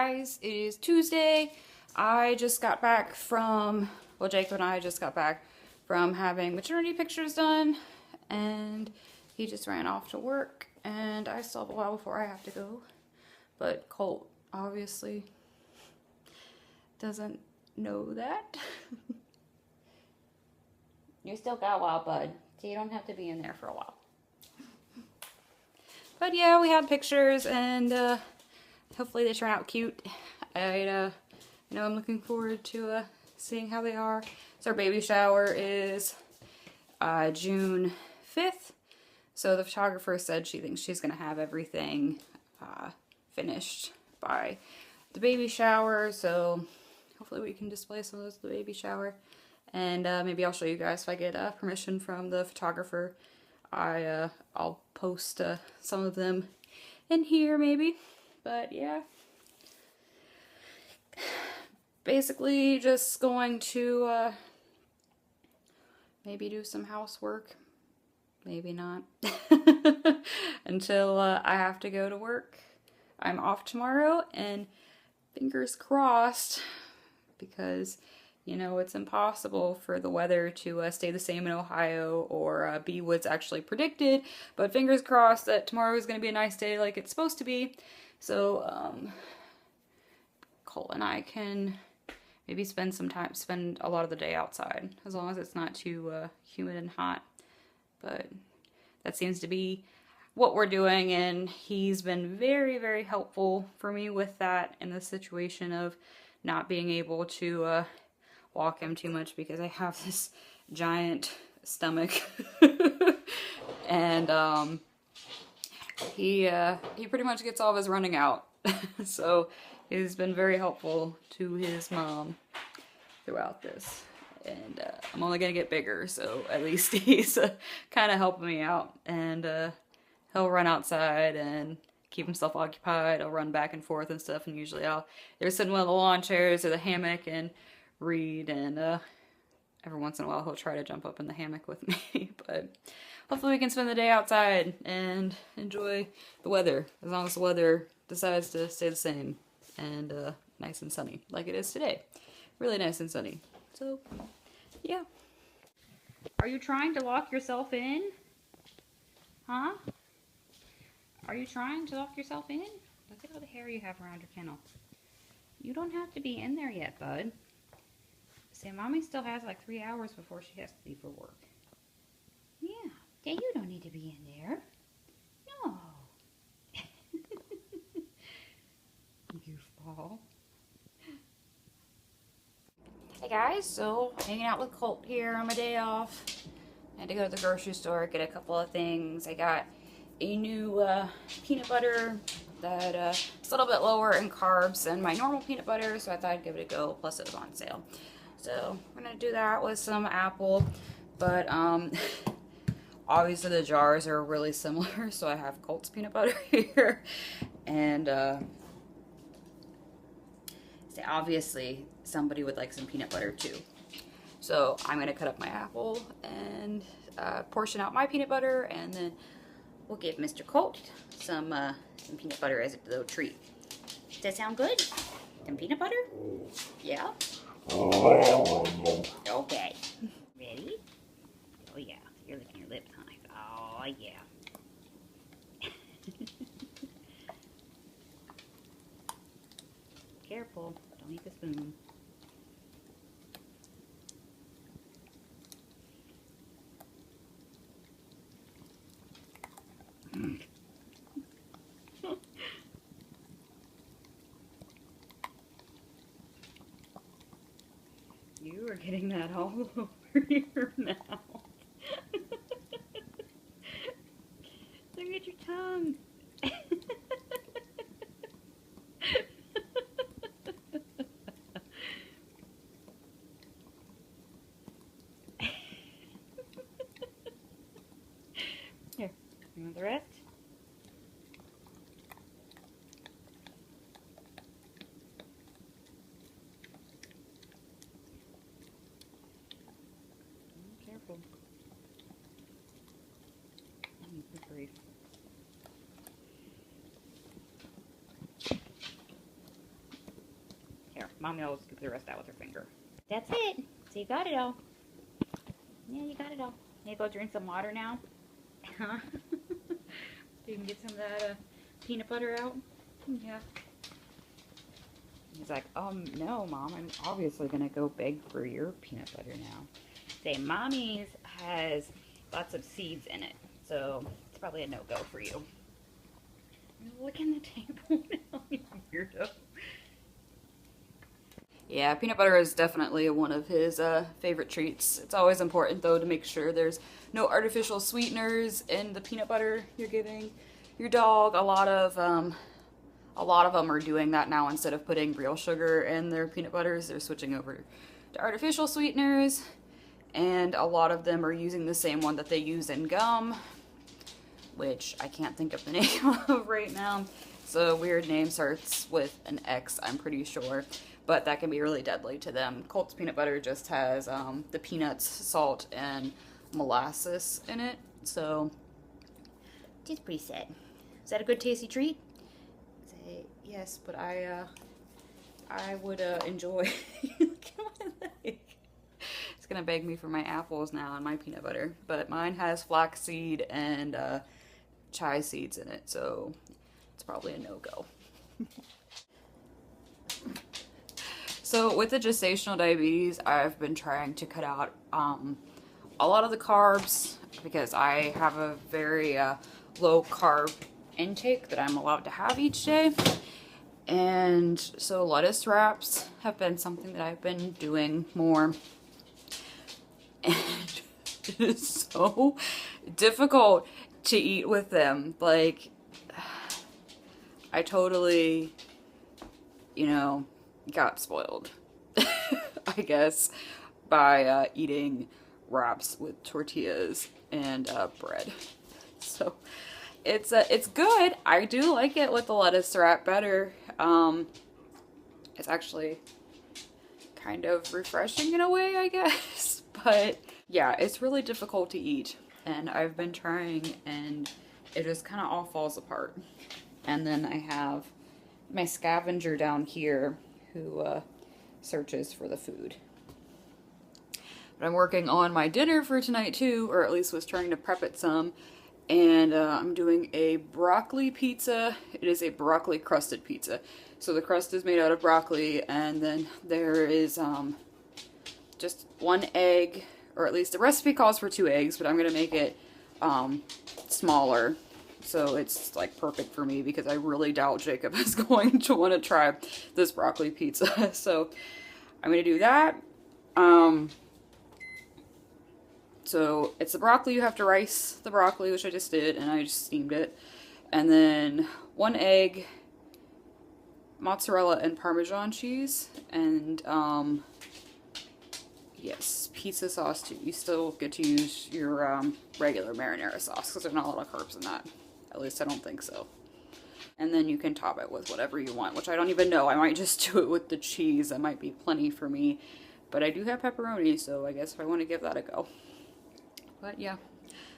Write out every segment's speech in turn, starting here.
guys, it is Tuesday. I just got back from, well, Jacob and I just got back from having maternity pictures done, and he just ran off to work, and I still have a while before I have to go. But Colt obviously doesn't know that. You still got a while, bud, so you don't have to be in there for a while. But yeah, we had pictures, and hopefully they turn out cute. I'm looking forward to seeing how they are. So our baby shower is June 5th. So the photographer said she thinks she's gonna have everything finished by the baby shower. So hopefully we can display some of those at the baby shower. And maybe I'll show you guys if I get permission from the photographer. I'll post some of them in here maybe. But yeah, basically just going to maybe do some housework, maybe not, until I have to go to work. I'm off tomorrow, and fingers crossed, because you know it's impossible for the weather to stay the same in Ohio or be what's actually predicted, but fingers crossed that tomorrow is going to be a nice day like it's supposed to be. So Colt and I can maybe spend a lot of the day outside, as long as it's not too humid and hot. But that seems to be what we're doing, and he's been very, very helpful for me with that in the situation of not being able to walk him too much because I have this giant stomach. And he pretty much gets all of his running out. So he's been very helpful to his mom throughout this. And I'm only gonna get bigger, so at least he's kind of helping me out. And he'll run outside and keep himself occupied. I'll run back and forth and stuff, and usually I'll either sit in one of the lawn chairs or the hammock and read, and every once in a while he'll try to jump up in the hammock with me. But hopefully we can spend the day outside and enjoy the weather, as long as the weather decides to stay the same and nice and sunny like it is today. Really nice and sunny. So yeah. Are you trying to lock yourself in? Huh? Are you trying to lock yourself in? Look at all the hair you have around your kennel. You don't have to be in there yet, bud. See, Mommy still has like 3 hours before she has to leave for work. Yeah. Yeah, you don't need to be in there. No. Goofball. Hey guys, so hanging out with Colt here on my day off. I had to go to the grocery store, get a couple of things. I got a new peanut butter that is a little bit lower in carbs than my normal peanut butter, so I thought I'd give it a go, plus it was on sale. So we're gonna do that with some apple, but obviously the jars are really similar, so I have Colt's peanut butter here, and obviously somebody would like some peanut butter too. So I'm gonna cut up my apple and portion out my peanut butter, and then we'll give Mr. Colt some peanut butter as a little treat. Does that sound good? Some peanut butter? Yeah? Okay. Ready? Oh yeah, you're licking your lips, huh? Oh yeah. Careful, don't eat the spoon. You are getting that all over your mouth. Look at your tongue. Here, you want the rest? Careful. Good grief. Mommy will scoop the rest out with her finger. That's it. So you got it all. Yeah, you got it all. You go drink some water now. Huh? So you can get some of that peanut butter out. Yeah. He's like, no, Mom, I'm obviously going to go beg for your peanut butter now. Say, Mommy's has lots of seeds in it, so it's probably a no-go for you. Look in the table now, you weirdo. Yeah, peanut butter is definitely one of his favorite treats. It's always important, though, to make sure there's no artificial sweeteners in the peanut butter you're giving your dog. A lot of them are doing that now. Instead of putting real sugar in their peanut butters, they're switching over to artificial sweeteners. And a lot of them are using the same one that they use in gum, which I can't think of the name of right now. It's a weird name, starts with an X, I'm pretty sure. But that can be really deadly to them. Colt's peanut butter just has the peanuts, salt, and molasses in it. So, it's pretty sad. Is that a good tasty treat? Say yes, but I would enjoy. Look at my leg. It's gonna beg me for my apples now and my peanut butter. But mine has flaxseed and chia seeds in it, so it's probably a no-go. So with the gestational diabetes, I've been trying to cut out a lot of the carbs because I have a very low carb intake that I'm allowed to have each day. And so lettuce wraps have been something that I've been doing more. And it is so difficult to eat with them. Like, I totally, got spoiled, I guess, by eating wraps with tortillas and bread. So it's good. I do like it with the lettuce wrap better. It's actually kind of refreshing in a way, I guess. But yeah, it's really difficult to eat, and I've been trying, and it just kind of all falls apart. And then I have my scavenger down here who searches for the food. But I'm working on my dinner for tonight too, or at least was trying to prep it some. And I'm doing a broccoli pizza. It is a broccoli crusted pizza. So the crust is made out of broccoli, and then there is just one egg, or at least the recipe calls for 2 eggs, but I'm gonna make it smaller. So it's like perfect for me because I really doubt Jacob is going to want to try this broccoli pizza. So I'm going to do that. So it's the broccoli. You have to rice the broccoli, which I just did, and I just steamed it. And then 1 egg, mozzarella and Parmesan cheese, and yes, pizza sauce too. You still get to use your regular marinara sauce because there's not a lot of carbs in that. At least I don't think so. And then you can top it with whatever you want, which I don't even know. I might just do it with the cheese. That might be plenty for me. But I do have pepperoni, so I guess if I want to give that a go. But yeah,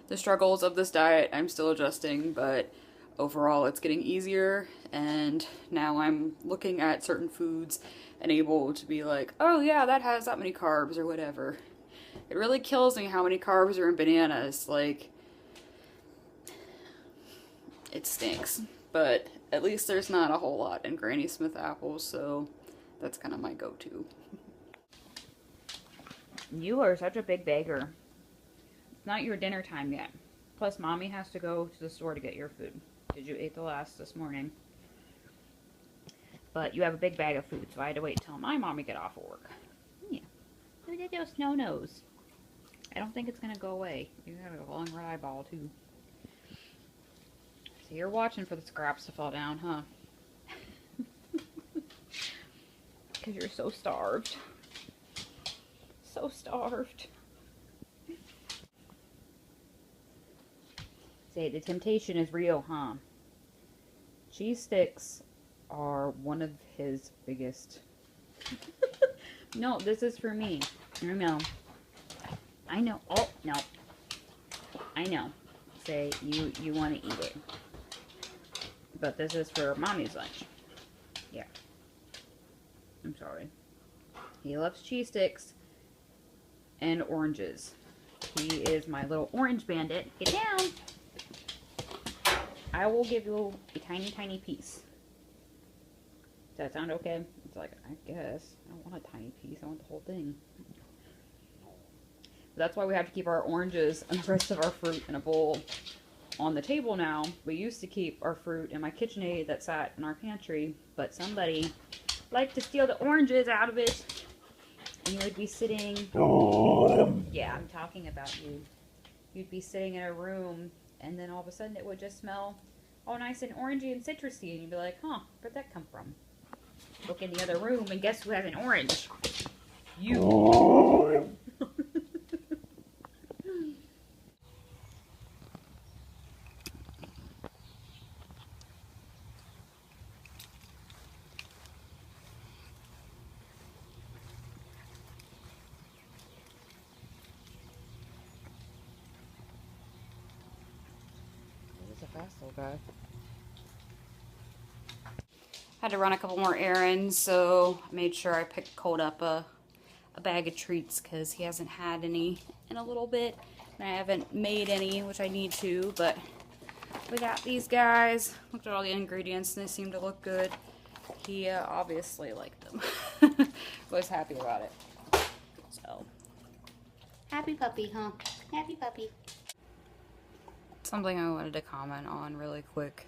the struggles of this diet, I'm still adjusting, but overall it's getting easier. And now I'm looking at certain foods and able to be like, oh yeah, that has that many carbs or whatever. It really kills me how many carbs are in bananas. Like, it stinks, but at least there's not a whole lot in Granny Smith apples, so that's kind of my go-to. You are such a big bagger. It's not your dinner time yet. Plus, Mommy has to go to the store to get your food. Did you eat the last this morning? But you have a big bag of food, so I had to wait till my mommy get off of work. Yeah. Look at those snow nose. I don't think it's going to go away. You have a long red eyeball, too. So you're watching for the scraps to fall down, huh? Because you're so starved. So starved. Say, the temptation is real, huh? Cheese sticks are one of his biggest. No, this is for me. I know. I know. Oh, no. I know. Say, you want to eat it. But this is for Mommy's lunch. Yeah. I'm sorry. He loves cheese sticks and oranges. He is my little orange bandit. Get down! I will give you a tiny, tiny piece. Does that sound okay? It's like, I guess. I don't want a tiny piece. I want the whole thing. That's why we have to keep our oranges and the rest of our fruit in a bowl on the table now. We used to keep our fruit in my KitchenAid that sat in our pantry, but somebody liked to steal the oranges out of it. And you would be sitting... Yeah, I'm talking about you. You'd be sitting in a room, and then all of a sudden it would just smell all nice and orangey and citrusy, and you'd be like, huh, where'd that come from? Look in the other room, and guess who has an orange? You. He's a fast little guy. Had to run a couple more errands, so I made sure I picked Colt up a bag of treats because he hasn't had any in a little bit. And I haven't made any, which I need to, but we got these guys. Looked at all the ingredients and they seem to look good. He obviously liked them. Was happy about it. So, happy puppy, huh? Happy puppy. Something I wanted to comment on really quick.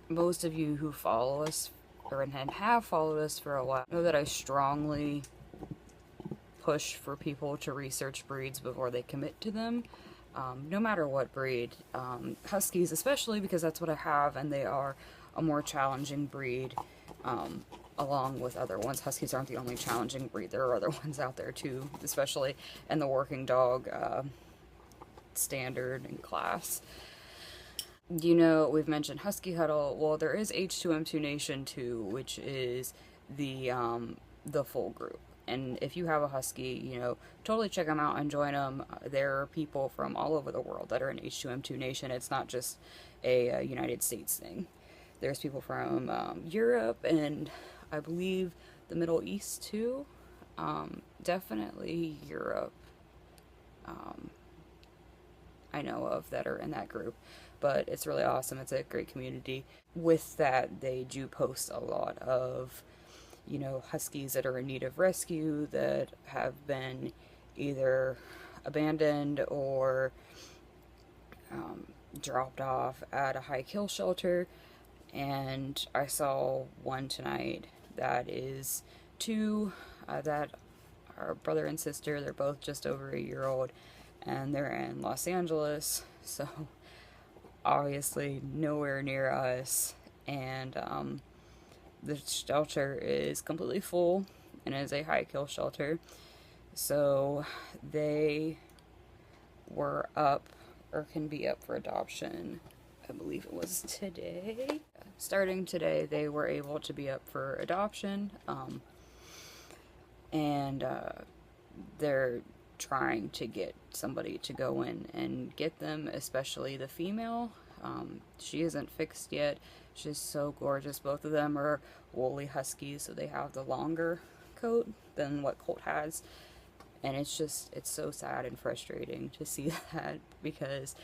Most of you who follow us or have followed us for a while know that I strongly push for people to research breeds before they commit to them, no matter what breed. Huskies especially, because that's what I have, and they are a more challenging breed, along with other ones. Huskies aren't the only challenging breed. There are other ones out there too, especially in the working dog standard and class. You know, we've mentioned Husky Huddle. Well, there is H2M2 Nation too, which is the full group. And if you have a Husky, you know, totally check them out and join them. There are people from all over the world that are in H2M2 Nation. It's not just a United States thing. There's people from Europe and I believe the Middle East too. Definitely Europe. I know of that are in that group. But it's really awesome. It's a great community. With that, they do post a lot of, you know, Huskies that are in need of rescue, that have been either abandoned or dropped off at a high kill shelter. And I saw one tonight that is two that are brother and sister. They're both just over a year old, and they're in Los Angeles. So obviously nowhere near us, and the shelter is completely full and is a high kill shelter. So they were up, or can be up for adoption. I believe it was today. Starting today, they were able to be up for adoption, and they're trying to get somebody to go in and get them, especially the female. She isn't fixed yet. She's so gorgeous. Both of them are woolly huskies, so they have the longer coat than what Colt has. And it's so sad and frustrating to see that, because,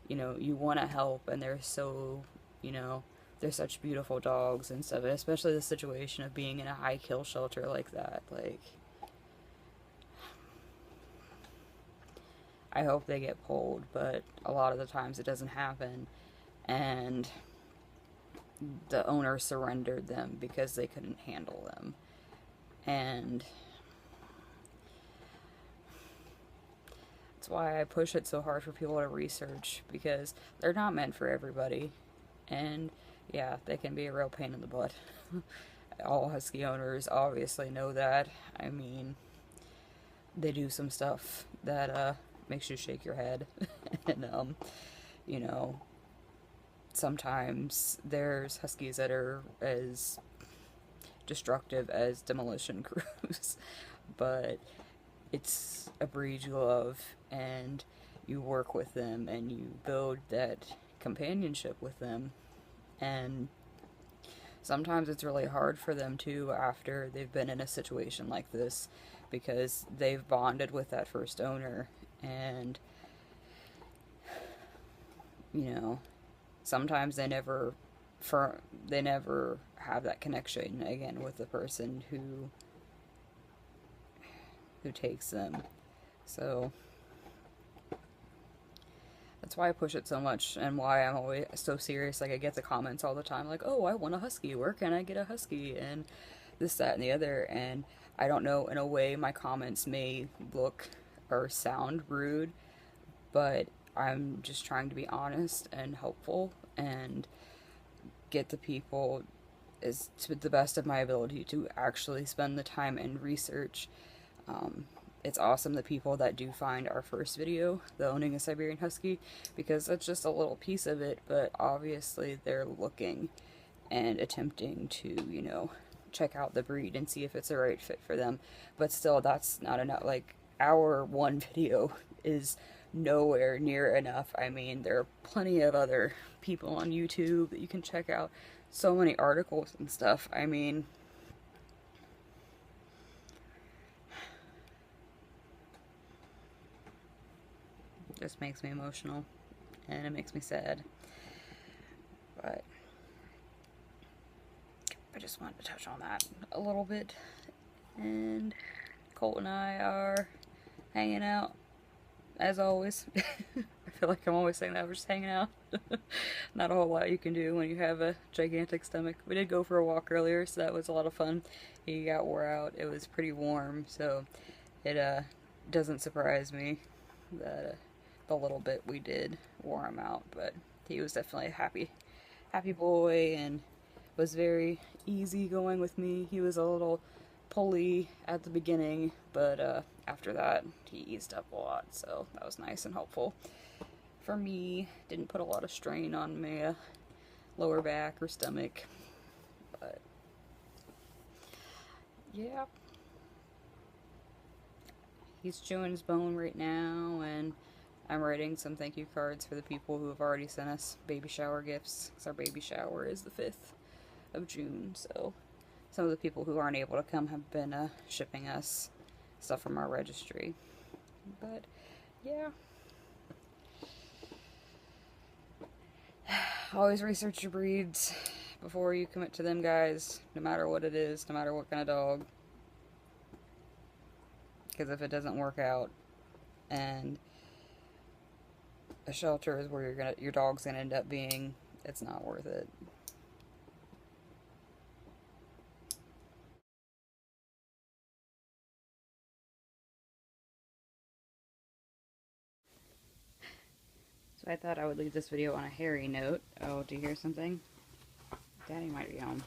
you know, you want to help, and they're so, you know, they're such beautiful dogs and stuff, and especially the situation of being in a high kill shelter like that. Like, I hope they get pulled, but a lot of the times it doesn't happen, and the owner surrendered them because they couldn't handle them. And that's why I push it so hard for people to research, because they're not meant for everybody. And yeah, they can be a real pain in the butt. All Husky owners obviously know that. I mean, they do some stuff that makes you shake your head. And you know, sometimes there's Huskies that are as destructive as demolition crews. But it's a breed you love, and you work with them, and you build that companionship with them. And sometimes it's really hard for them too after they've been in a situation like this, because they've bonded with that first owner, and you know, sometimes they never have that connection again with the person who takes them. So that's why I push it so much, and why I'm always so serious. Like, I get the comments all the time, like, oh, I want a husky, where can I get a husky, and this, that, and the other. And I don't know, in a way my comments may look or sound rude, but I'm just trying to be honest and helpful and get the people, as to the best of my ability, to actually spend the time and research. It's awesome, the people that do find our first video, the owning a Siberian Husky, because that's just a little piece of it, but obviously they're looking and attempting to, you know, check out the breed and see if it's the right fit for them. But still, that's not enough. Like, our one video is nowhere near enough. I mean, there are plenty of other people on YouTube that you can check out. So many articles and stuff. I mean, it just makes me emotional, and it makes me sad. But I just wanted to touch on that a little bit. And Colt and I are hanging out, as always. I feel like I'm always saying that, we're just hanging out. Not a whole lot you can do when you have a gigantic stomach. We did go for a walk earlier, so that was a lot of fun. He got wore out. It was pretty warm, so it doesn't surprise me that the little bit we did wore him out. But he was definitely a happy boy, and was very easy going with me. He was a little pulley at the beginning, but after that he eased up a lot, so that was nice and helpful for me. Didn't put a lot of strain on my lower back or stomach. But yeah, he's chewing his bone right now, and I'm writing some thank you cards for the people who have already sent us baby shower gifts, because our baby shower is the 5th of June, so some of the people who aren't able to come have been shipping us stuff from our registry. But yeah, always research your breeds before you commit to them, guys, no matter what it is, no matter what kind of dog. Because if it doesn't work out, and a shelter is where your dog's gonna end up being, it's not worth it. So I thought I would leave this video on a hairy note. Oh, do you hear something? Daddy might be home.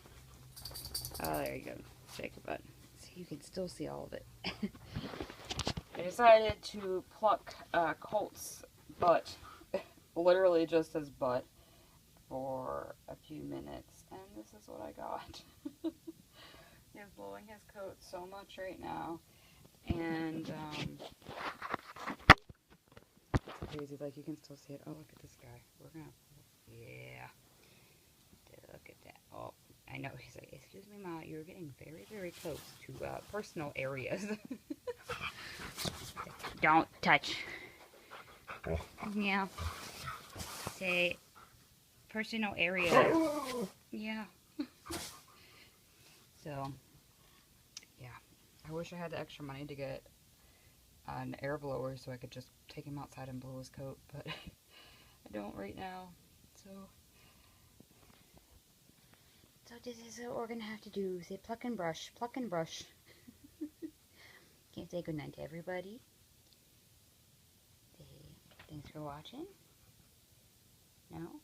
Oh, there you go. Shake your butt. See, you can still see all of it. I decided to pluck Colt's butt, literally just his butt, for a few minutes, and this is what I got. He's blowing his coat so much right now, and it's crazy. Like, you can still see it. Oh, look at this guy. We're gonna, yeah. Look at that. Oh, I know. He's like, excuse me, Ma, you're getting very, very close to personal areas. Don't touch. Yeah. Say personal area. Yeah. So, yeah. I wish I had the extra money to get an air blower so I could just take him outside and blow his coat, but I don't right now. So this is what we're gonna have to do. Say pluck and brush, pluck and brush. Can't say goodnight to everybody. Say thanks for watching. No?